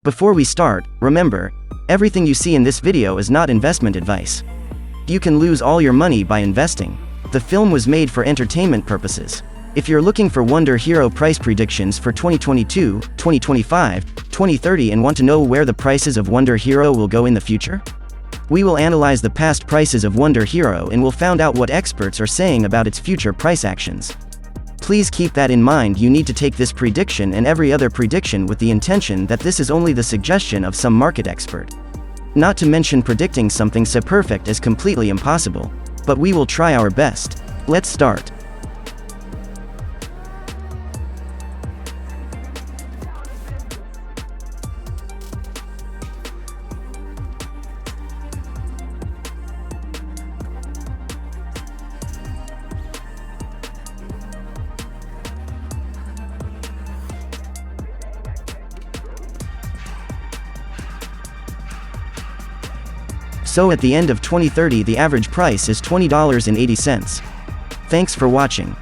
Before we start, remember, everything you see in this video is not investment advice. You can lose all your money by investing. The film was made for entertainment purposes. If you're looking for WonderHero price predictions for 2022, 2025, 2030 and want to know where the prices of WonderHero will go in the future, we will analyze the past prices of WonderHero and will find out what experts are saying about its future price actions. Please keep that in mind. You need to take this prediction and every other prediction with the intention that this is only the suggestion of some market expert. Not to mention predicting something so perfect is completely impossible. But we will try our best. Let's start. So at the end of 2030 the average price is $20.80. Thanks for watching.